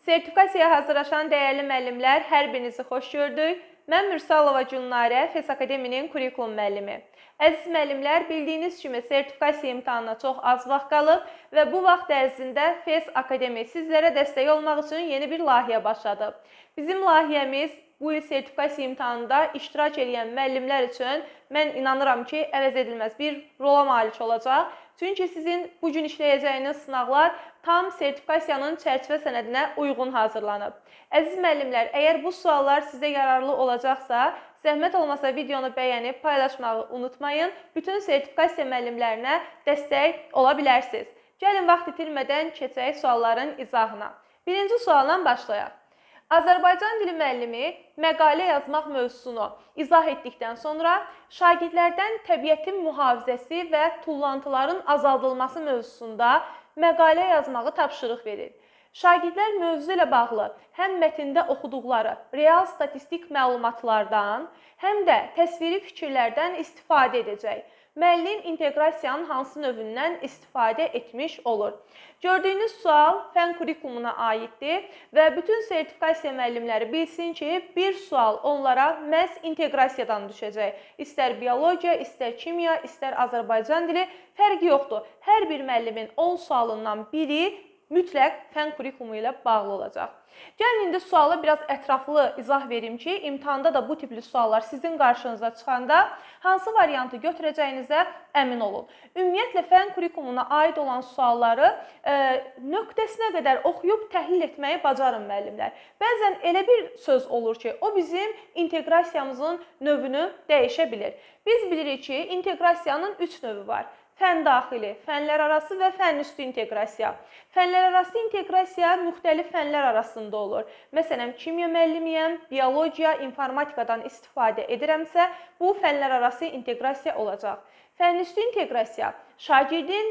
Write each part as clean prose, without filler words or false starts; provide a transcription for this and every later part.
Sertifikasiyaya hazırlaşan dəyərli müəllimlər, hər birinizi xoş gördük. Mən Mürsalova Cünnarə, FES Akademinin kurikulum müəllimi. Əziz müəllimlər, bildiyiniz kimi sertifikasiya imtahanına çox az vaxt qalıb və bu vaxt ərzində FES Akademi sizlərə dəstək olmaq üçün yeni bir layihə başladı. Bizim layihəmiz bu il sertifikasiya imtahanında iştirak edən müəllimlər üçün mən inanıram ki, əvəz edilməz bir rola malik olacaq. Çünki sizin bu gün işləyəcəyiniz sınaqlar tam sertifikasiyanın çərçivə sənədinə uyğun hazırlanıb. Əziz müəllimlər, əgər bu suallar sizə yararlı olacaqsa, zəhmət olmasa videonu bəyənib paylaşmağı unutmayın. Bütün sertifikasiya müəllimlərinə dəstək ola bilərsiniz. Gəlin vaxt itirmədən keçək sualların izahına. Birinci sualdan başlayaq. Azərbaycan dili müəllimi məqalə yazmaq mövzusunu izah etdikdən sonra şagirdlərdən təbiətin mühafizəsi və tullantıların azaldılması mövzusunda məqalə yazmağı tapşırıq verir. Şagirdlər mövzu ilə bağlı həm mətndə oxuduqları real statistik məlumatlardan, həm də təsviri fikirlərdən istifadə edəcək. Müəllim inteqrasiyanın hansı növündən istifadə etmiş olur? Gördüyünüz sual fən kurikulumuna aiddir və bütün sertifikasiya müəllimləri bilsin ki, bir sual onlara məhz inteqrasiyadan düşəcək. İstər biologiya, istər kimya, istər Azərbaycan dili fərqi yoxdur. Hər bir müəllimin 10 sualından biri mütləq fən kurikulumu ilə bağlı olacaq. Gəlin indi sualı biraz ətraflı izah verim ki, imtahanda da bu tipli suallar sizin qarşınıza çıxanda hansı variantı götürəcəyinizə əmin olun. Ümumiyyətlə, fən kurikulumuna aid olan sualları nöqtəsinə qədər oxuyub təhlil etməyi bacarın müəllimlər. Bəzən elə bir söz olur ki, o bizim inteqrasiyamızın növünü dəyişə bilir. Biz bilirik ki, inteqrasiyanın 3 növü var. Fən daxili, fənlər arası və fən üstü inteqrasiya. Fənlər arası inteqrasiya müxtəlif fənlər arasında olur. Məsələn, kimya müəllimiyəm, biologiya, informatikadan istifadə edirəmsə, bu fənlər arası inteqrasiya olacaq. Fən üstü inteqrasiya şagirdin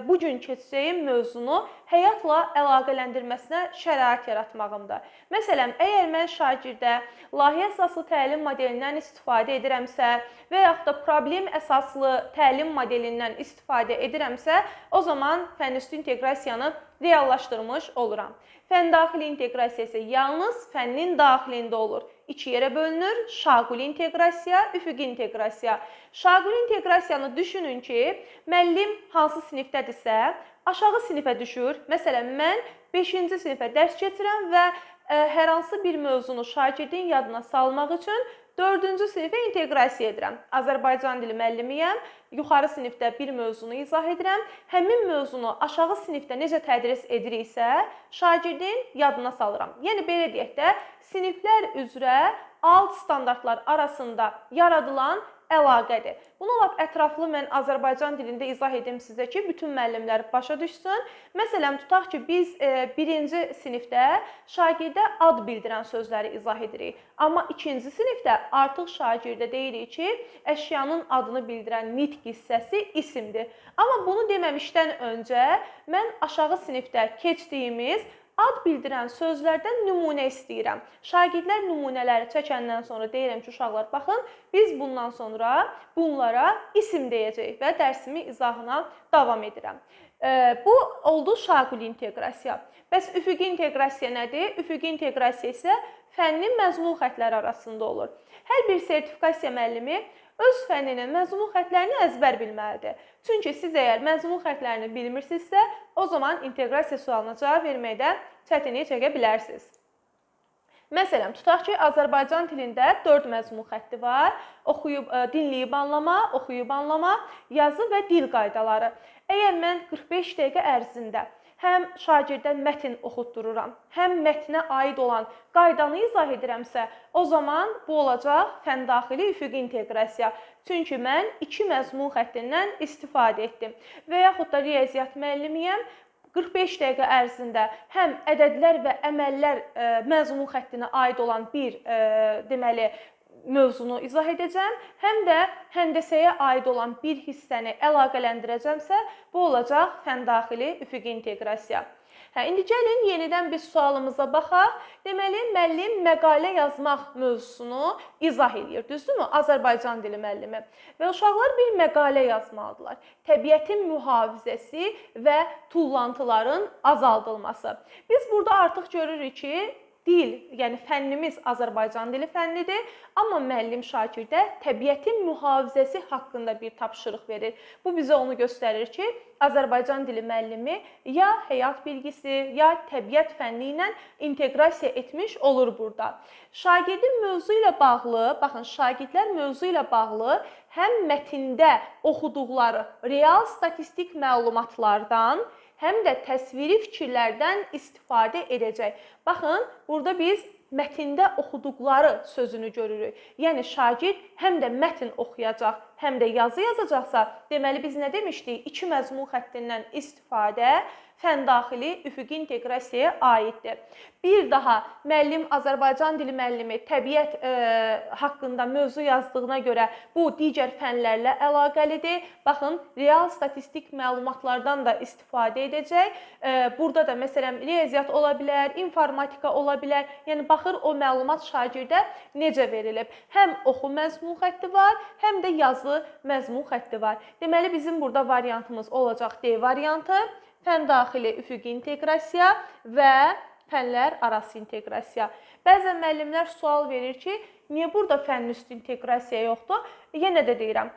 bu gün keçəcəyi mövzunu həyatla əlaqələndirməsinə şərait yaratmağımdır. Məsələn, əgər mən şagirdə layihə əsaslı təlim modelindən istifadə edirəmsə və yaxud da problem əsaslı təlim modelindən istifadə edirəmsə, o zaman fən üstü inteqrasiyanı reallaşdırmış oluram. Fən daxili inteqrasiya isə yalnız fənnin daxilində olur. İki yerə bölünür, şaquli inteqrasiya, üfüqi inteqrasiya. Şaquli inteqrasiyanı düşünün ki, müəllim hansı sinifdədirsə, aşağı sinifə düşür. Məsələn, mən 5-ci sinifə dərs keçirəm və hər hansı bir mövzunu şagirdin yadına salmaq üçün 4-cü sinifə inteqrasiya edirəm. Azərbaycan dili müəllimiyəm, yuxarı sinifdə bir mövzunu izah edirəm. Həmin mövzunu aşağı sinifdə necə tədris ediriksə, şagirdin yadına salıram. Yəni, belə deyək də, siniflər üzrə alt standartlar arasında yaradılan əlaqədir. Bunu lap ətraflı mən Azərbaycan dilində izah edim sizə ki, bütün müəllimlər başa düşsün. Məsələn, tutaq ki, biz 1-ci sinifdə şagirdə ad bildirən sözləri izah edirik. Amma 2-ci sinifdə artıq şagirdə deyirik ki, əşyanın adını bildirən nitq hissəsi isimdir. Amma bunu deməmişdən öncə mən aşağı sinifdə keçdiyimiz ad bildirən sözlərdən nümunə istəyirəm. Şagirdlər nümunələri çəkəndən sonra deyirəm ki, uşaqlar, baxın, biz bundan sonra bunlara isim deyəcəyik və dərsimi izahına davam edirəm. Bu oldu şaquli inteqrasiya. Bəs üfüqi inteqrasiya nədir? Üfüqi inteqrasiya isə fənnin məzmun xəttləri arasında olur. Hər bir sertifikasiya müəllimi öz fənninin məzmun xəttlərini əzbər bilməlidir. Çünki siz əgər məzmun xəttlərini bilmirsinizsə, o zaman inteqrasiya sualına cavab verməkdə çətinlik çəkə bilərsiniz. Məsələn, tutaq ki, Azərbaycan dilində 4 məzmun xətti var. Dinləyib anlama, oxuyub anlama, yazı və dil qaydaları. Əgər mən 45 dəqiqə ərzində həm şagirdə mətn oxutdururam, həm mətnə aid olan qaydanı izah edirəmsə, o zaman bu olacaq fən daxili üfüqi inteqrasiya. Çünki mən 2 məzmun xəttindən istifadə etdim. Və yaxud da riyaziyyat müəllimiyəm, 45 dəqiqə ərzində həm ədədlər və əməllər məzmun xəttinə aid olan bir mövzunu izah edəcəm, həm də həndəsəyə aid olan bir hissəni əlaqələndirəcəmsə, bu olacaq fən daxili üfüqi inteqrasiya. İndi gəlin yenidən bir sualımıza baxaq. Deməli, müəllim məqalə yazmaq mövzusunu izah edir, düzdürmü? Azərbaycan dili müəllimi. Və uşaqlar bir məqalə yazmalıdırlar. Təbiətin mühafizəsi və tullantıların azaldılması. Biz burada artıq görürük ki, dil, yəni fənnimiz Azərbaycan dili fənnidir, amma müəllim şagirdə təbiətin mühafizəsi haqqında bir tapşırıq verir. Bu bizə onu göstərir ki, Azərbaycan dili müəllimi ya həyat bilgisi, ya təbiət fənni ilə inteqrasiya etmiş olur burada. Şagirdin mövzu ilə bağlı, baxın, şagirdlər mövzu ilə bağlı həm mətndə oxuduqları real statistik məlumatlardan, həm də təsviri fikirlərdən istifadə edəcək. Baxın, burada biz mətndə oxuduqları sözünü görürük. Yəni, şagird həm də mətn oxuyacaq, həm də yazı yazacaqsa, deməli biz nə demişdik? İki məzmun xəttindən istifadə fəndaxili üfüqi inteqrasiyaya aiddir. Bir daha, müəllim Azərbaycan dili müəllimi təbiət haqqında mövzu yazdığına görə bu digər fənlərlə əlaqəlidir. Baxın, real statistik məlumatlardan da istifadə edəcək. Burada da məsələn riyaziyyat ola bilər, informatika ola bilər. Yəni, baxır o məlumat şagirdə necə verilib. Həm oxu məzmun xətti var, həm də yazı məzmun xətti var. Deməli, bizim burada variantımız olacaq D variantı. Fəndaxili üfüqi inteqrasiya və fənlər arası inteqrasiya. Bəzən müəllimlər sual verir ki, niyə burada fənüstü inteqrasiya yoxdur? Yenə də deyirəm,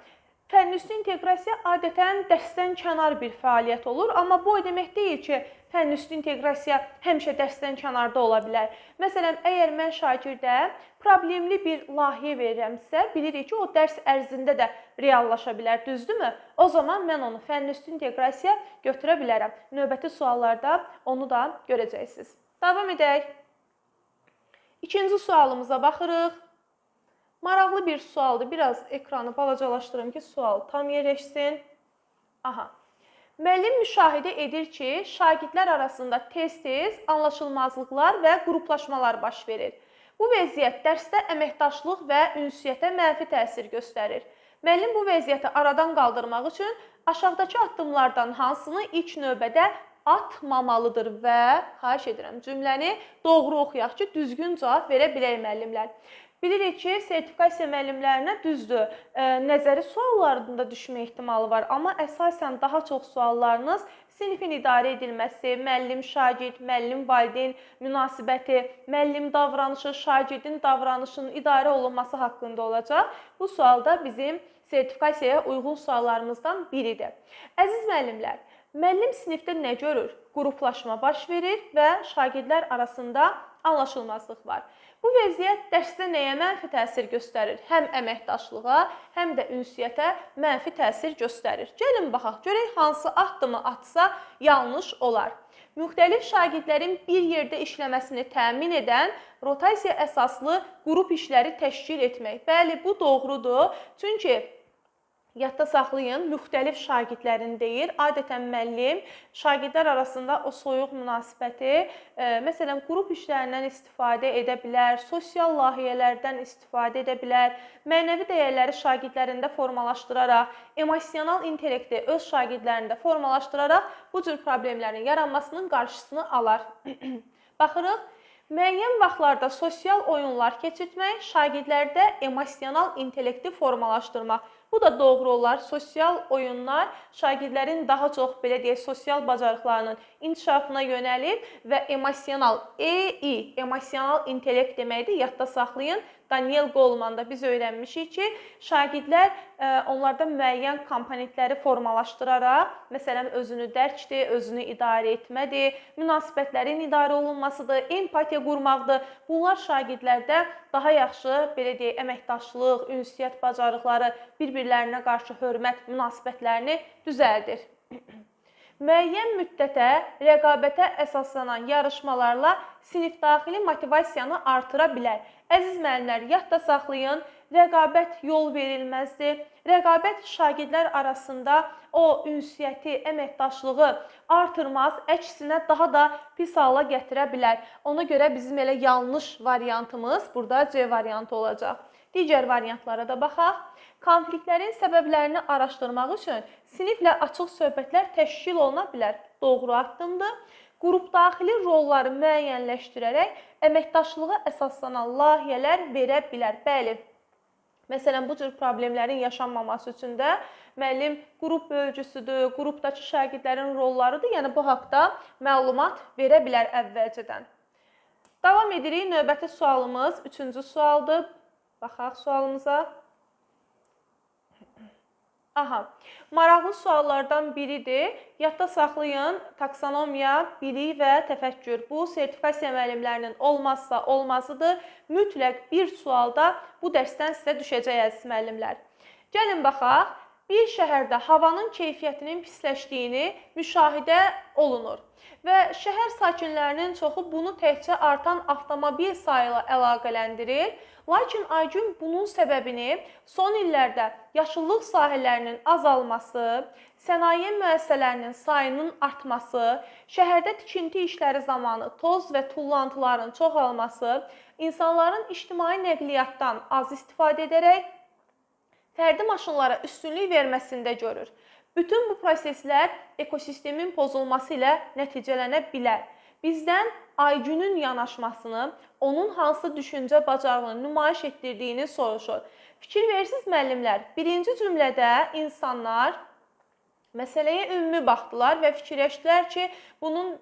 fənüstü inteqrasiya adətən dərsdən kənar bir fəaliyyət olur, amma bu o demək deyil ki, fənüstü inteqrasiya həmişə dərsdən kənarda ola bilər. Məsələn, əgər mən şagirdə problemli bir layihə verirəmsə, bilirik ki, o dərs ərzində də reallaşa bilər, düzdürmü? O zaman mən onu fənüstü inteqrasiya götürə bilərəm. Növbəti suallarda onu da görəcəksiniz. Davam edək. İkinci sualımıza baxırıq. Maraqlı bir sualdır. Biraz ekranı balacalaşdırım ki, sual tam yerləşsin. Aha. Müəllim müşahidə edir ki, şagirdlər arasında tez-tez anlaşılmazlıqlar və qruplaşmalar baş verir. Bu vəziyyət dərsdə əməkdaşlıq və ünsiyyətə mənfi təsir göstərir. Müəllim bu vəziyyəti aradan qaldırmaq üçün aşağıdakı addımlardan hansını ilk növbədə atmamalıdır və, xahiş edirəm, cümləni doğru oxuyaq ki, düzgün cavab verə bilək müəllimlər. Bilirik ki, sertifikasiya müəllimlərinə düzdür, nəzəri suallarında düşmə ehtimalı var, amma əsasən daha çox suallarınız sinifin idarə edilməsi, müəllim-şagird, müəllim-valideyn münasibəti, müəllim davranışı, şagirdin davranışının idarə olunması haqqında olacaq. Bu sual da bizim sertifikasiyaya uyğun suallarımızdan biridir. Əziz müəllimlər, müəllim sinifdə nə görür? Qruplaşma baş verir və şagirdlər arasında anlaşılmazlıq var. Bu vəziyyət dərsdə nəyə mənfi təsir göstərir? Həm əməkdaşlığa, həm də ünsiyyətə mənfi təsir göstərir. Gəlin baxaq, görək hansı addımı atsa yanlış olar. Müxtəlif şagirdlərin bir yerdə işləməsini təmin edən rotasiya əsaslı qrup işləri təşkil etmək. Bəli, bu doğrudur. Çünki yadda saxlayın, müxtəlif şagirdlərin deyir. Adətən müəllim şagirdlər arasında o soyuq münasibəti, məsələn, qrup işlərindən istifadə edə bilər, sosial layihələrdən istifadə edə bilər, mənəvi dəyərləri şagirdlərində formalaşdıraraq, emosional intellekti öz şagirdlərində formalaşdıraraq bu cür problemlərin yaranmasının qarşısını alar. Baxırıq. Müəyyən vaxtlarda sosial oyunlar keçirtmək, şagirdlərdə emosional intellekti formalaşdırmaq. Bu da doğru olar. Sosial oyunlar şagirdlərin daha çox, belə deyək, sosial bacarıqlarının inkişafına yönəlib və emosional, emosional intellekt deməkdir, yadda saxlayın. Daniel Goleman'da biz öyrənmişik ki, şagirdlər onlarda müəyyən komponentləri formalaşdıraraq, məsələn, özünü dərkdir, özünü idarə etmədir, münasibətlərin idarə olunmasıdır, empatiya qurmaqdır. Bunlar şagirdlərdə daha yaxşı, belə deyək, əməkdaşlıq, ünsiyyət bacarıqları, bir-birlərinə qarşı hörmət münasibətlərini düzəldir. Müəyyən müddətə rəqabətə əsaslanan yarışmalarla sinifdaxili motivasiyanı artıra bilər. Əziz müəllimlər, yadda saxlayın, rəqabət yol verilməzdir. Rəqabət şagirdlər arasında o ünsiyyəti, əməkdaşlığı artırmaz, əksinə daha da pis hala gətirə bilər. Ona görə bizim elə yanlış variantımız burada C variantı olacaq. Digər variantlara da baxaq. Konfliktlərin səbəblərini araşdırmaq üçün siniflə açıq söhbətlər təşkil oluna bilər. Doğru addımdır. qrupdaxili rolları müəyyənləşdirərək əməkdaşlığa əsaslanan layihələr verə bilər. Bəli. Məsələn, bu cür problemlərin yaşanmaması üçün də müəllim qrup bölgüsüdür, qrupdakı şagirdlərin rollarıdır. Yəni, bu haqda məlumat verə bilər əvvəlcədən. Davam edirik. Növbəti sualımız 3-cü sualdır. Baxaq sualımıza. Maraqlı suallardan biridir. Yadda saxlayın, taksonomiya, bilik və təfəkkür. Bu, sertifikasiya müəllimlərinin olmazsa olmazıdır. Mütləq bir sualda bu dərsdən sizə düşəcək əziz müəllimlər. Gəlin baxaq, bir şəhərdə havanın keyfiyyətinin pisləşdiyini müşahidə olunur. Və şəhər sakinlərinin çoxu bunu təkcə artan avtomobil sayı ilə əlaqələndirir. Lakin Aygün bunun səbəbini son illərdə yaşıllıq sahələrinin azalması, sənaye müəssisələrinin sayının artması, şəhərdə tikinti işləri zamanı toz və tullantıların çoxalması, insanların ictimai nəqliyyatdan az istifadə edərək fərdi maşınlara üstünlük verməsində görür. Bütün bu proseslər ekosistemin pozulması ilə nəticələnə bilər. Bizdən Aygünün yanaşmasını, onun hansı düşüncə bacarığını nümayiş etdirdiyini soruşur. Fikir verirsiniz müəllimlər, birinci cümlədə insanlar məsələyə ümumi baxdılar və fikirləşdilər ki, bunun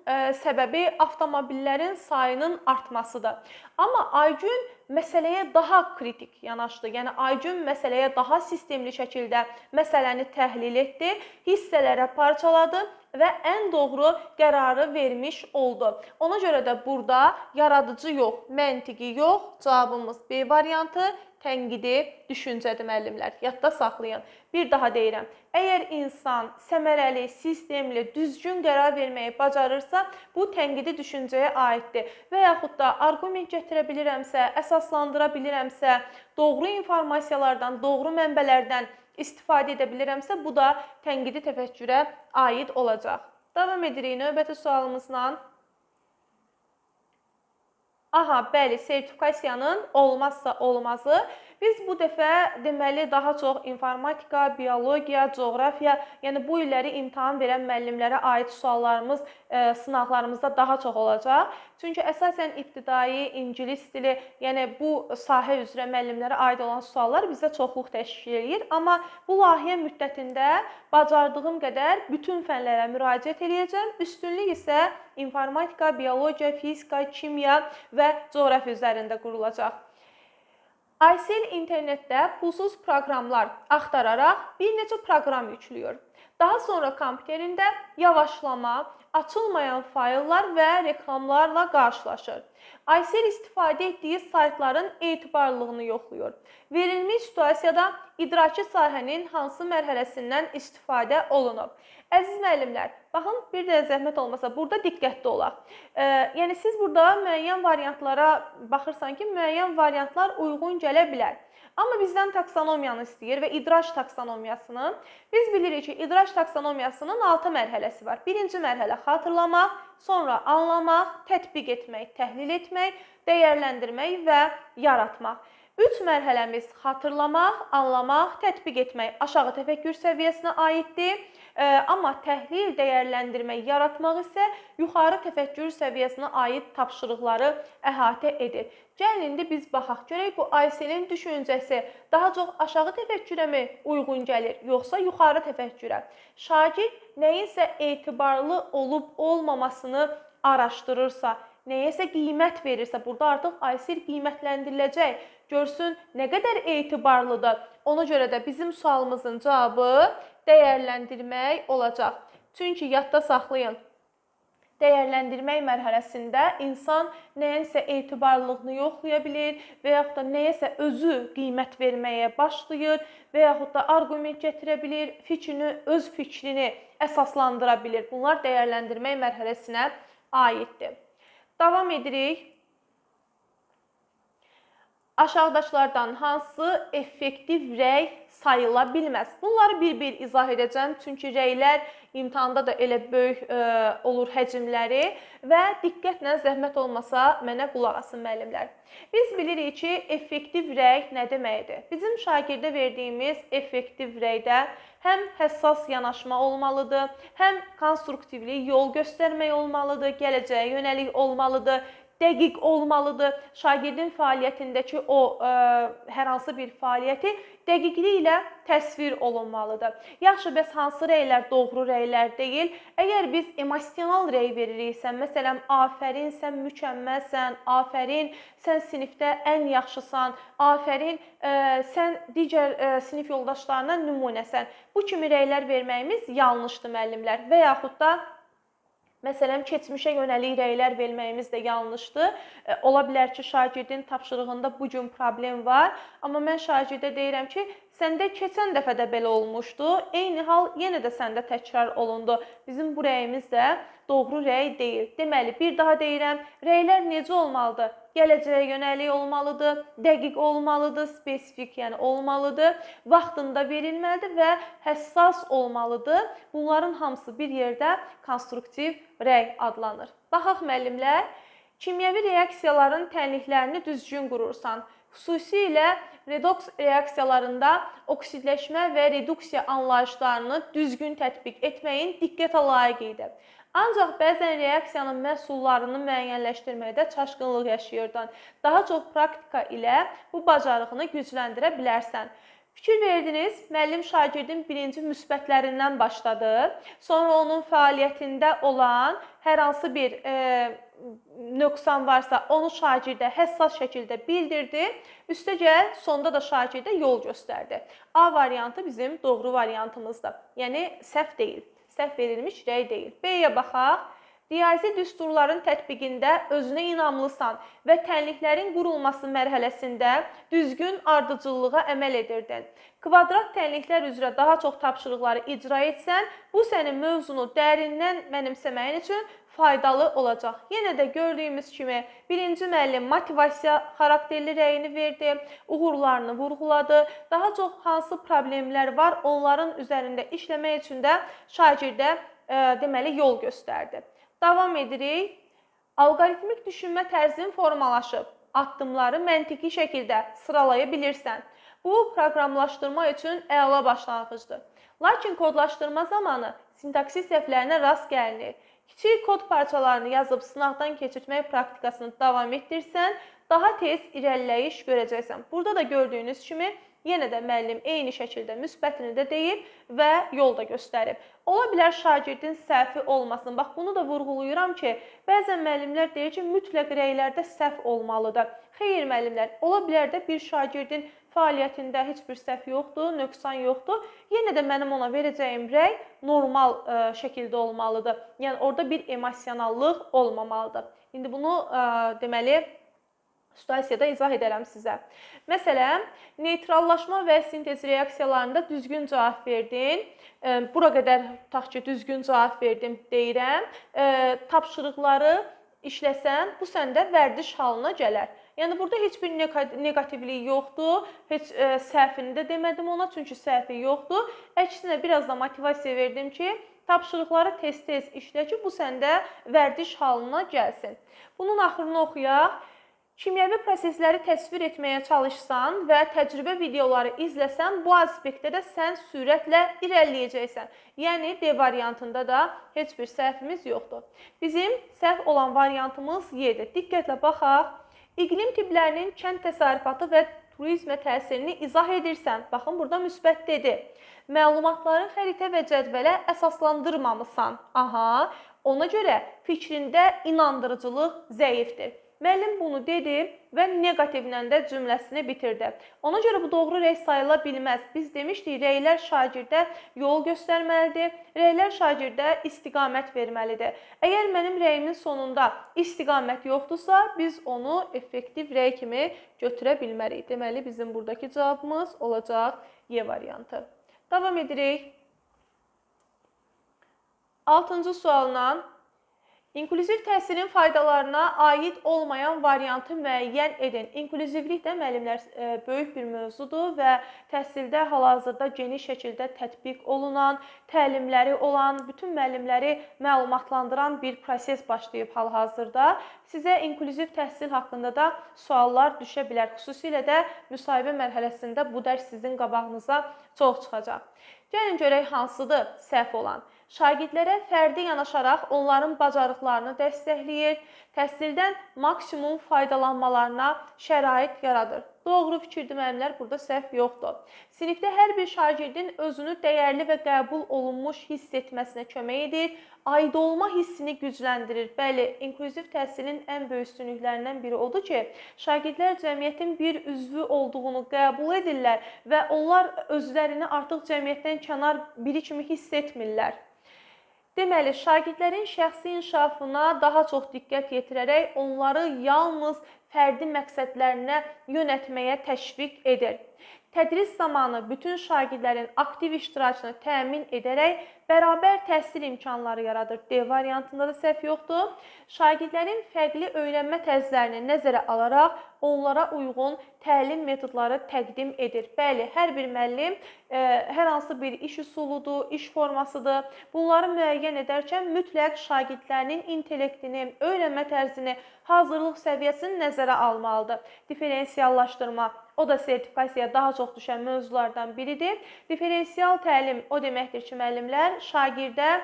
səbəbi avtomobillərin sayının artmasıdır. Amma Aygün məsələyə daha kritik yanaşdı. Yəni, Aygün məsələyə daha sistemli şəkildə məsələni təhlil etdi, hissələrə parçaladı və ən doğru qərarı vermiş oldu. Ona görə də burada yaradıcı yox, məntiqi yox, cavabımız B variantı, tənqidi düşüncədir müəllimlər. Yadda saxlayın. Bir daha deyirəm. Əgər insan səmərəli, sistemli, düzgün qərar verməyi bacarırsa, bu tənqidi düşüncəyə aiddir. Və yaxud da arqument gətirə bilirəmsə, əsaslandıra bilirəmsə, doğru informasiyalardan, doğru mənbələrdən istifadə edə bilirəmsə, bu da tənqidi təfəkkürə aid olacaq. Davam edirik növbəti sualımızla. Bəli, sertifikasiyanın olmazsa olmazı. Biz bu dəfə deməli daha çox informatika, biologiya, coğrafiya, yəni bu illəri imtahan verən müəllimlərə aid suallarımız sınaqlarımızda daha çox olacaq. Çünki əsasən ibtidai, ingilis dili, yəni bu sahə üzrə müəllimlərə aid olan suallar bizdə çoxluq təşkil edir. Amma bu layihə müddətində bacardığım qədər bütün fənlərə müraciət edəcəm. Üstünlük isə informatika, biologiya, fizika, kimya və coğrafiya üzərində qurulacaq. Aysel internetdə pulsuz proqramlar axtararaq bir neçə proqram yüklüyor. Daha sonra kompüterində yavaşlama, açılmayan fayllar və reklamlarla qarşılaşır. Aysel istifadə etdiyi saytların etibarlılığını yoxlayır. Verilmiş situasiyada idraki sahənin hansı mərhələsindən istifadə olunub? Əziz müəllimlər, baxın, bir də zəhmət olmasa, burada diqqətli olaq. Yəni, siz burada müəyyən variantlara baxırsan ki, müəyyən variantlar uyğun gələ bilər. Amma bizdən taksonomiyanı istəyir və idraç taksonomiyasını. Biz bilirik ki, idraç taksonomiyasının 6 mərhələsi var. Birinci mərhələ xatırlamaq, sonra anlamaq, tətbiq etmək, təhlil etmək, dəyərləndirmək və yaratmaq. 3 mərhələmiz xatırlamaq, anlamaq, tətbiq etmək aşağı təfəkkür səviyyəsinə aiddir. Amma təhlil, dəyərləndirmək, yaratmaq isə yuxarı təfəkkür səviyyəsinə aid tapşırıqları əhatə edir. Gəlin, indi biz baxaq görək, bu Ayselin düşüncəsi daha çox aşağı təfəkkürə mi uyğun gəlir, yoxsa yuxarı təfəkkürə? Şagird nəyinsə etibarlı olub-olmamasını araşdırırsa, nəyəsə qiymət verirsə, burada artıq Aysel qiymətləndiriləcək. Görsün nə qədər etibarlıdır. Ona görə də bizim sualımızın cavabı dəyərləndirmək olacaq. Çünki yadda saxlayın, dəyərləndirmək mərhələsində insan nəyinsə etibarlılığını yoxlaya bilir və yaxud da nəyəsə özü qiymət verməyə başlayır və yaxud da arqument gətirə bilir, öz fikrini əsaslandıra bilir. Bunlar dəyərləndirmək mərhələsinə aiddir. Davam edirik. Aşağıdakılardan hansı effektiv rəy sayıla bilməz? Bunları bir-bir izah edəcəm. Çünki rəylər imtahanda da elə böyük olur həcmləri və diqqətlə zəhmət olmasa mənə qulaq asın müəllimlər. Biz bilirik ki, effektiv rəy nə deməkdir? Bizim şagirdə verdiyimiz effektiv rəydə həm həssas yanaşma olmalıdır, həm konstruktivlik, yol göstərmək olmalıdır, gələcəyə yönəlik olmalıdır, dəqiq olmalıdır. Şagirdin fəaliyyətindəki o hər hansı bir fəaliyyəti dəqiqliklə təsvir olunmalıdır. Yaxşı, bəs hansı rəylər doğru rəylər deyil? Əgər biz emosional rəy veririksə, məsələn, afərin, sən mükəmməlsən, afərin, sən sinifdə ən yaxşısan, afərin, sən digər sinif yoldaşlarına nümunəsən. Bu kimi rəylər verməyimiz yanlışdır müəllimlər və yaxud da məsələn, keçmişə yönəlik rəylər verməyimiz də yanlışdır. Ola bilər ki, şagirdin tapşırığında bu gün problem var, amma mən şagirdə deyirəm ki, səndə keçən dəfə də belə olmuşdu, eyni hal yenə də səndə təkrar olundu. Bizim bu rəyimiz də doğru rəy deyil. Deməli, bir daha deyirəm, rəylər necə olmalıdır? Gələcəyə yönəlik olmalıdır, dəqiq olmalıdır, spesifik, yəni olmalıdır, vaxtında verilməlidir və həssas olmalıdır. Bunların hamısı bir yerdə konstruktiv rəy adlanır. Baxaq müəllimlər, kimyəvi reaksiyaların tənliklərini düzgün qurursan. Xüsusilə redoks reaksiyalarında oksidləşmə və reduksiya anlayışlarını düzgün tətbiq etməyin diqqətə layiq idi. Ancaq bəzən reaksiyanın məhsullarını müəyyənləşdirməkdə çaşqınlıq yaşayırsan. Daha çox praktika ilə bu bacarığını gücləndirə bilərsən. Fikir verdiniz, müəllim şagirdin birinci müsbətlərindən başladı. Sonra onun fəaliyyətində olan hər hansı bir nöqsan varsa, onu şagirdə həssas şəkildə bildirdi. Üstəgəl, sonda da şagirdə yol göstərdi. A variantı bizim doğru variantımızdır. Yəni, səhv deyil. Səhv verilmiş rəy deyil. B-yə baxaq. Riyazi düsturların tətbiqində özünə inamlısan və tənliklərin qurulması mərhələsində düzgün ardıcıllığa əməl edirdin. Kvadrat tənliklər üzrə daha çox tapşırıqları icra etsən, bu sənin mövzunu dərindən mənimsəməyin üçün faydalı olacaq. Yenə də gördüyümüz kimi birinci müəllim motivasiya xarakterli rəyini verdi, uğurlarını vurğuladı. Daha çox hansı problemlər var, onların üzərində işləmək üçün də şagirdə deməli yol göstərdi. Davam edirik. Alqoritmik düşünmə tərzin formalaşıb. Addımları məntiqi şəkildə sıralaya bilirsən. Bu, proqramlaşdırma üçün əla başlanğıcdır. Lakin kodlaşdırma zamanı sintaksis səhvlərinə rast gəlinir. Kiçik kod parçalarını yazıb sınaqdan keçirmək praktikasını davam etdirsən, daha tez irəliləyiş görəcəksən. Burada da gördüyünüz kimi yenə də müəllim eyni şəkildə müsbətini də deyib və yol da göstərib. Ola bilər şagirdin səhvi olmasın. Bax, bunu da vurğulayıram ki, bəzən müəllimlər deyir ki, mütləq rəylərdə səhv olmalıdır. Xeyr müəllimlər, ola bilər də bir şagirdin fəaliyyətində heç bir səhv yoxdur, nöqsan yoxdur. Yenə də mənim ona verəcəyim rəy normal şəkildə olmalıdır. Yəni, orada bir emosionallıq olmamalıdır. İndi bunu deməli situasiyada izah edərəm sizə. Məsələn, neytrallaşma və sintez reaksiyalarında düzgün cavab verdin. Bura qədər tutaq ki, düzgün cavab verdim deyirəm. Tapşırıqları işləsən, bu səndə vərdiş halına gələr. Yəni, burada heç bir negativlik yoxdur, heç səhvini də demədim ona, çünki səhvi yoxdur. Əksinə, biraz da motivasiya verdim ki, tapşırıqları tez-tez işlə ki, bu səndə vərdiş halına gəlsin. Bunun axırını oxuyaq. Kimyəvi prosesləri təsvir etməyə çalışsan və təcrübə videoları izləsən, bu aspektdə də sən sürətlə irəliləyəcəksən. Yəni, D variantında da heç bir səhvimiz yoxdur. Bizim səhv olan variantımız Y-dir. Diqqətlə baxaq. İqlim tiplərinin kənd təsərrüfatı və turizmə təsirini izah edirsən. Baxın, burada müsbət dedi. Məlumatları xəritə və cədvələ əsaslandırmamısan. Aha, ona görə fikrində inandırıcılıq zəifdir. Müəllim bunu dedi və negativlə də cümləsini bitirdi. Ona görə bu doğru rəy sayıla bilməz. Biz demişdik, rəylər şagirdə yol göstərməlidir, rəylər şagirdə istiqamət verməlidir. Əgər mənim rəyimin sonunda istiqamət yoxdursa, biz onu effektiv rəy kimi götürə bilmərik. Deməli, bizim buradakı cavabımız olacaq Y variantı. Davam edirik. 6-cı sualdan. İnklüziv təhsilin faydalarına aid olmayan variantı müəyyən edin. İnklüzivlik də müəllimlər böyük bir mövzudur və təhsildə hal-hazırda geniş şəkildə tətbiq olunan, təlimləri olan, bütün müəllimləri məlumatlandıran bir proses başlayıb hal-hazırda. Sizə inklüziv təhsil haqqında da suallar düşə bilər. Xüsusilə də müsahibə mərhələsində bu dərs sizin qabağınıza çox çıxacaq. Gəlin görək hansıdır səhv olan. Şagirdlərə fərdi yanaşaraq onların bacarıqlarını dəstəkləyir, təhsildən maksimum faydalanmalarına şərait yaradır. Doğru fikirdir müəllimlər, burada səhv yoxdur. Sinifdə hər bir şagirdin özünü dəyərli və qəbul olunmuş hiss etməsinə kömək edir, aid olma hissini gücləndirir. Bəli, inklüziv təhsilin ən böyük üstünlüklərindən biri odur ki, şagirdlər cəmiyyətin bir üzvü olduğunu qəbul edirlər və onlar özlərini artıq cəmiyyətdən kənar biri kimi hiss etmirlər. Deməli, şagirdlərin şəxsi inkişafına daha çox diqqət yetirərək onları yalnız fərdi məqsədlərinə yönəltməyə təşviq edir. Tədris zamanı bütün şagirdlərin aktiv iştirakını təmin edərək bərabər təhsil imkanları yaradır. D variantında da səhv yoxdur. Şagirdlərin fərqli öyrənmə tərzlərini nəzərə alaraq onlara uyğun təlim metodları təqdim edir. Bəli, hər bir müəllim hər hansı bir iş üsuludur, iş formasıdır. Bunları müəyyən edərkən mütləq şagirdlərinin intellektini, öyrənmə tərzini, hazırlıq səviyyəsini nəzərə almalıdır. Diferensiallaşdırma, o da sertifikasiyaya daha çox düşən mövzulardan biridir. Diferensial təlim o deməkdir ki, müəllimlər şagirdə,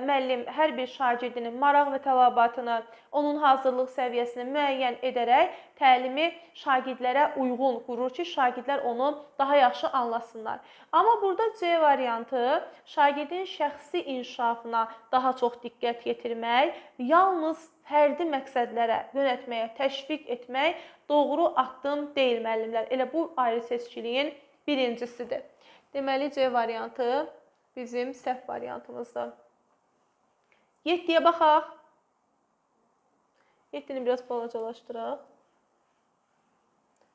müəllim hər bir şagirdinin maraq və tələbatını, onun hazırlıq səviyyəsini müəyyən edərək təlimi şagirdlərə uyğun qurur ki, şagirdlər onu daha yaxşı anlasınlar. Amma burada C variantı şagirdin şəxsi inkişafına daha çox diqqət yetirmək, yalnız fərdi məqsədlərə yönəltməyə təşviq etmək doğru addım deyil müəllimlər. Elə bu ayrı seçkiliyin birincisidir. Deməli, C variantı bizim səhv variantımızdır. 7-yə baxaq. 7-ni biraz balacalaşdıraq.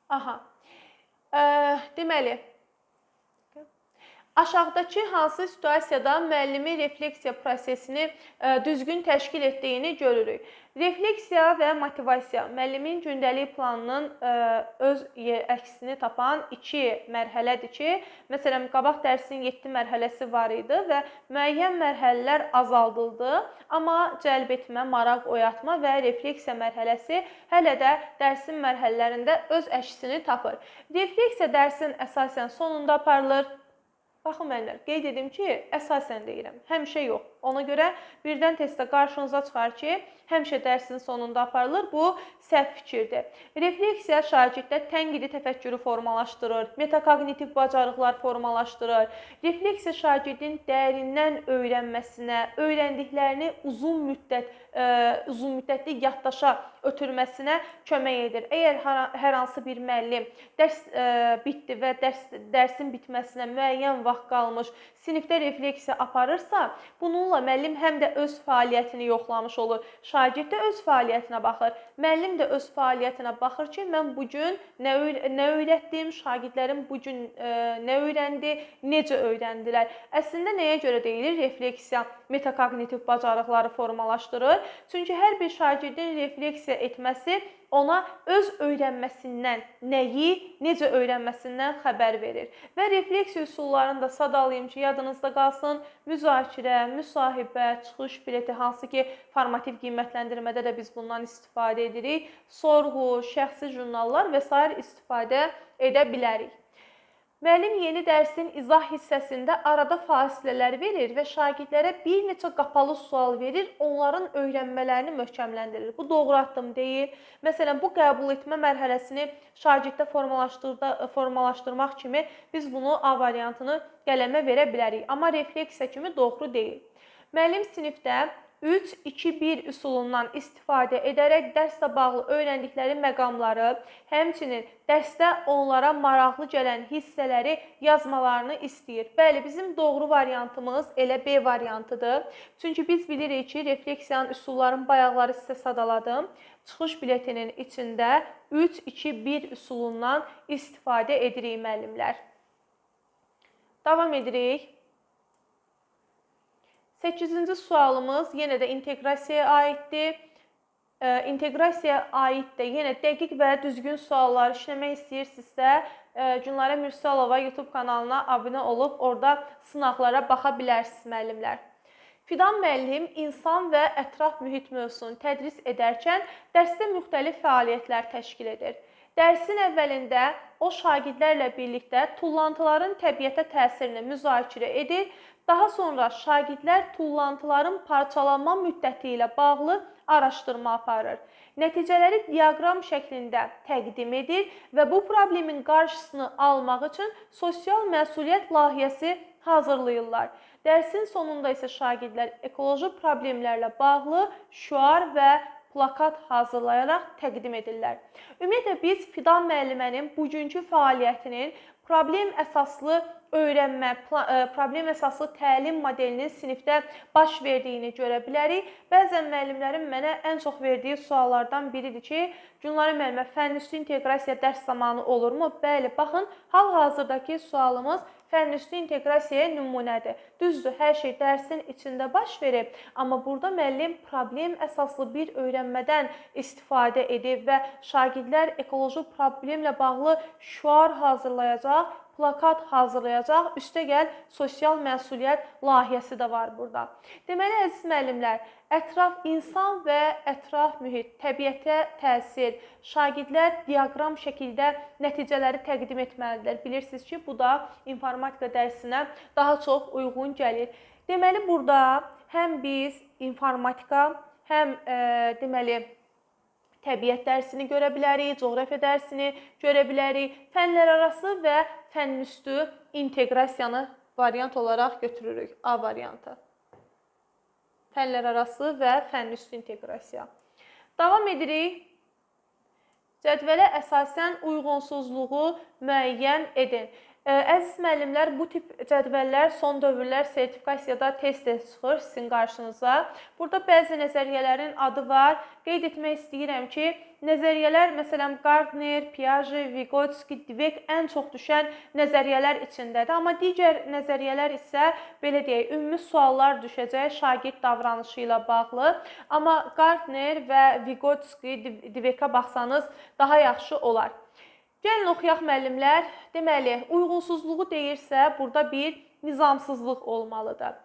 Aha. Deməli, aşağıdakı hansı situasiyada müəllimi refleksiya prosesini düzgün təşkil etdiyini görürük. Refleksiya və motivasiya müəllimin gündəlik planının öz əksini tapan 2 mərhələdir ki, məsələn, qabaq dərsin 7 mərhələsi var idi və müəyyən mərhələlər azaldıldı, amma cəlb etmə, maraq oyatma və refleksiya mərhələsi hələ də dərsin mərhələlərində öz əksini tapır. Refleksiya dərsin əsasən sonunda aparılır. Baxın müəllimlər, qeyd edim ki, əsasən deyirəm, həmişə yox. Ona görə birdən testdə qarşınıza çıxar ki, həmişə dərsin sonunda aparılır. Bu səhv fikirdir. Refleksiya şagirddə tənqidi təfəkkürü formalaşdırır, metakognitiv bacarıqlar formalaşdırır. Refleksiya şagirdin dərindən öyrənməsinə, öyrəndiklərini uzun müddətli yaddaşa ötürməsinə kömək edir. Əgər hər hansı bir müəllim dərs bitdi və dərsin bitməsinə müəyyən vaxt qalmış, sinifdə refleksiya aparırsa, bununla müəllim həm də öz fəaliyyətini yoxlamış olur. Şagird də öz fəaliyyətinə baxır, müəllim də öz fəaliyyətinə baxır ki, mən bugün nə öyrətdim, şagirdlərim bugün nə öyrəndi, necə öyrəndilər. Əslində nəyə görə deyilir? Refleksiya metakognitiv bacarıqları formalaşdırır. Çünki hər bir şagirdin refleksiya etməsi ona öz öyrənməsindən, nəyi, necə öyrənməsindən xəbər verir. Və refleksiya üsullarını da sadalayım ki, yadınızda qalsın. Müzakirə, müsahibə, çıxış bileti, hansı ki, formativ qiymətləndirmədə də biz bundan istifadə edirik. Sorğu, şəxsi jurnallar və s. istifadə edə bilərik. Müəllim yeni dərsin izah hissəsində arada fasilələr verir və şagirdlərə bir neçə qapalı sual verir, onların öyrənmələrini möhkəmləndirir. Bu doğru addım deyil. Məsələn, bu qəbul etmə mərhələsini şagirddə formalaşdırmaq kimi biz bunu A variantını qələmə verə bilərik. Amma refleksiya kimi doğru deyil. Müəllim sinifdə 3-2-1 üsulundan istifadə edərək dərslə bağlı öyrəndikləri məqamları, həmçinin dərsdə onlara maraqlı gələn hissələri yazmalarını istəyir. Bəli, bizim doğru variantımız elə B variantıdır. Çünki biz bilirik ki, refleksiyanın üsullarının bayaqları sizə sadaladım. Çıxış biletinin içində 3-2-1 üsulundan istifadə edirik müəllimlər. Davam edirik. 8-ci sualımız yenə də inteqrasiyaya aiddir. İnteqrasiyaya aid də yenə dəqiq və düzgün suallar işləmək istəyirsinizsə, Günlarə Mürsalova YouTube kanalına abunə olub orada sınaqlara baxa bilərsiniz müəllimlər. Fidan müəllim insan və ətraf mühit mövzusunu tədris edərkən dərsdə müxtəlif fəaliyyətlər təşkil edir. Dərsin əvvəlində o şagirdlərlə birlikdə tullantıların təbiətə təsirini müzakirə edir. Daha sonra şagirdlər tullantıların parçalanma müddəti ilə bağlı araşdırma aparır. Nəticələri diaqram şəklində təqdim edir və bu problemin qarşısını almaq üçün sosial məsuliyyət layihəsi hazırlayırlar. Dərsin sonunda isə şagirdlər ekoloji problemlərlə bağlı şüar və plakat hazırlayaraq təqdim edirlər. Ümumiyyətlə, biz Fidan müəllimənin bugünkü fəaliyyətinin problem əsaslı öyrənmə, problem əsaslı təlim modelinin sinifdə baş verdiyini görə bilərik. Bəzən müəllimlərin mənə ən çox verdiyi suallardan biridir ki, Günlarə müəllimə, fənn-üstü inteqrasiya dərs zamanı olurmu? Bəli, baxın, hal-hazırdakı sualımız fənn-üstü inteqrasiyaya nümunədir. Düzdür, hər şey dərsin içində baş verib, amma burada müəllim problem əsaslı bir öyrənmədən istifadə edib və şagirdlər ekoloji problemlə bağlı şüar hazırlayacaq, plakat hazırlayacaq, üstəgəl sosial məsuliyyət layihəsi də var burada. Deməli, əziz müəllimlər, ətraf insan və ətraf mühit, təbiətə təsir, şagirdlər diaqram şəkildə nəticələri təqdim etməlidirlər. Bilirsiniz ki, bu da informatika dərsinə daha çox uyğun gəlir. Deməli, burada həm biz informatika, həm deməli, təbiət dərsini görə bilərik, coğrafiya dərsini görə bilərik, fənlər arası və fənn-üstü inteqrasiyanı variant olaraq götürürük. A variantı. Fənlər arası və fənn-üstü inteqrasiya. Davam edirik. Cədvələ əsasən uyğunsuzluğu müəyyən edin. Əziz müəllimlər, bu tip cədvəllər son dövrlər sertifikasiyada tez-tez çıxır sizin qarşınıza. Burada bəzi nəzəriyyələrin adı var. Qeyd etmək istəyirəm ki, nəzəriyyələr, məsələn, Gardner, Piaget, Vygotsky, Dweck ən çox düşən nəzəriyyələr içindədir. Amma digər nəzəriyyələr isə, belə deyək, ümumi suallar düşəcək şagird davranışı ilə bağlı. Amma Gardner və Vygotsky, Dweckə baxsanız daha yaxşı olar. Gəlin oxuyaq müəllimlər. Deməli, uyğunsuzluğu deyirsə, burada bir nizamsızlıq olmalıdır.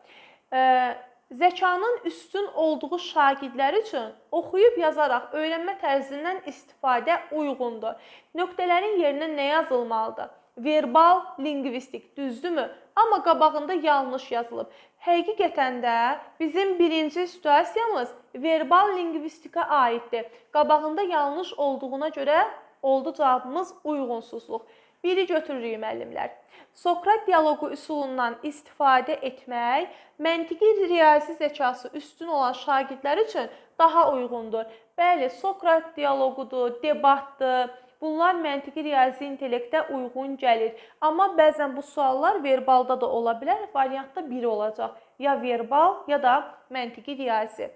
Zəkanın üstün olduğu şagirdlər üçün oxuyub yazaraq öyrənmə tərzindən istifadə uyğundur. Nöqtələrin yerinə nə yazılmalıdır? Verbal, lingvistik, düzdürmü? Amma qabağında yanlış yazılıb. Həqiqətən də bizim birinci situasiyamız verbal lingvistikə aiddir. Qabağında yanlış olduğuna görə oldu cavabımız uyğunsuzluq. Biri götürürük müəllimlər. Sokrat dialoqu üsulundan istifadə etmək məntiqi riyazi zəkası üstün olan şagirdlər üçün daha uyğundur. Bəli, Sokrat dialoqudur, debatdır. Bunlar məntiqi riyazi intellektə uyğun gəlir. Amma bəzən bu suallar verbalda da ola bilər. Variantda biri olacaq. Ya verbal, ya da məntiqi riyazi.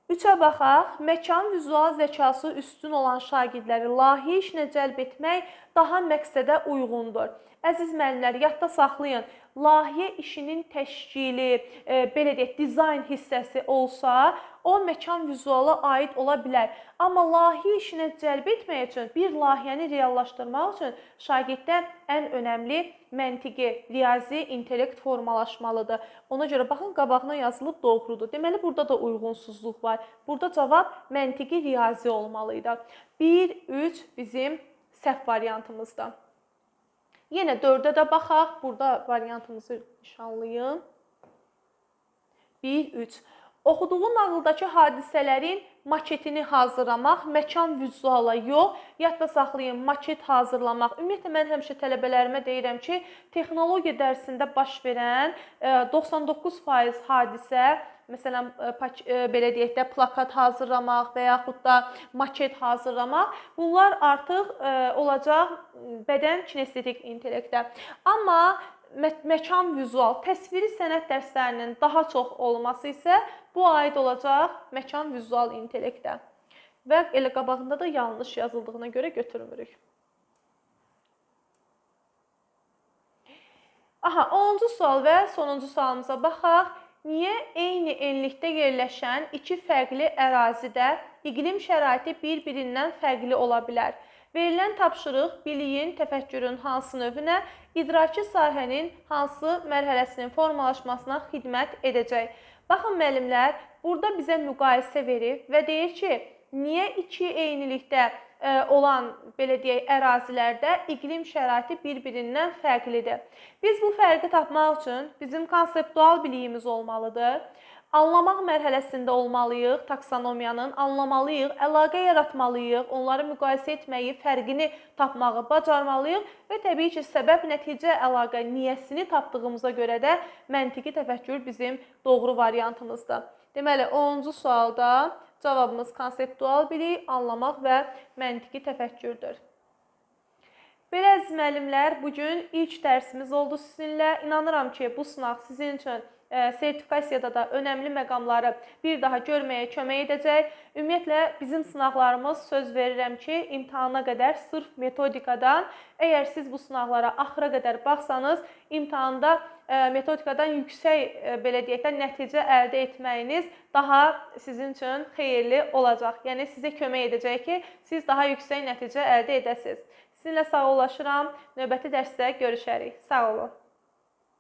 3-ə baxaq. Məkan vizual zəkası üstün olan şagirdləri layihə işinə cəlb etmək daha məqsədə uyğundur. Əziz müəllimlər, yadda saxlayın. Layihə işinin təşkili, belə deyək, dizayn hissəsi olsa, o məkan vizuala aid ola bilər. Amma layihə işinə cəlb etmək üçün, bir layihəni reallaşdırmaq üçün şagirddə ən önəmli məntiqi, riyazi intellekt formalaşmalıdır. Ona görə baxın, qabağına yazılıb doğrudur. Deməli, burada da uyğunsuzluq var. Burada cavab məntiqi riyazi olmalıydı. 1-3 bizim səhv variantımızda. Yenə 4-ə də baxaq. Burada variantımızı nişanlayım. 1-3. Oxuduğu nağıldakı hadisələrin maketini hazırlamaq, məkan vizuala yox, yadda saxlayın, maket hazırlamaq. Ümumiyyətlə, mən həmişə tələbələrimə deyirəm ki, texnologiya dərsində baş verən 99% hadisə, məsələn, belə deyək də, plakat hazırlamaq və yaxud da maket hazırlamaq, bunlar artıq olacaq bədən kinestetik intellektdə. Amma məkan vizual, təsviri sənət dərslərinin daha çox olması isə bu aid olacaq məkan vizual intellektdə. Və elə qabağında da yanlış yazıldığına görə götürmürük. Aha, 10-cu sual və sonuncu sualımıza baxaq. Niyə eyni enlikdə yerləşən iki fərqli ərazidə iqlim şəraiti bir-birindən fərqli ola bilər? Verilən tapşırıq biliyin, təfəkkürün hansı növünə, idraki sahənin hansı mərhələsinin formalaşmasına xidmət edəcək? Baxın müəllimlər, burada bizə müqayisə verib və deyir ki, niyə iki eynilikdə olan, belə deyək, ərazilərdə iqlim şəraiti bir-birindən fərqlidir? Biz bu fərqi tapmaq üçün bizim konseptual biliyimiz olmalıdır. Anlamaq mərhələsində olmalıyıq, taksonomiyanın, anlamalıyıq, əlaqə yaratmalıyıq, onları müqayisə etməyi, fərqini tapmağı bacarmalıyıq və təbii ki, səbəb-nəticə əlaqə niyəsini tapdığımıza görə də məntiqi təfəkkür bizim doğru variantımızdır. Deməli, 10-cu sualda cavabımız konseptual bilik, anlamaq və məntiqi təfəkkürdür. Belə əziz müəllimlər, bugün ilk dərsimiz oldu sizinlə. İnanıram ki, bu sınaq sizin üçün sertifikasiyada da önəmli məqamları bir daha görməyə kömək edəcək. Ümumiyyətlə, bizim sınaqlarımız söz verirəm ki, imtahana qədər sırf metodikadan, əgər siz bu sınaqlara axıra qədər baxsanız, imtahanda metodikadan yüksək, belə deyək də, nəticə əldə etməyiniz daha sizin üçün xeyirli olacaq. Yəni, sizə kömək edəcək ki, siz daha yüksək nəticə əldə edəsiniz. Sizinlə sağollaşıram. Növbəti dərsdə görüşərik. Sağ olun.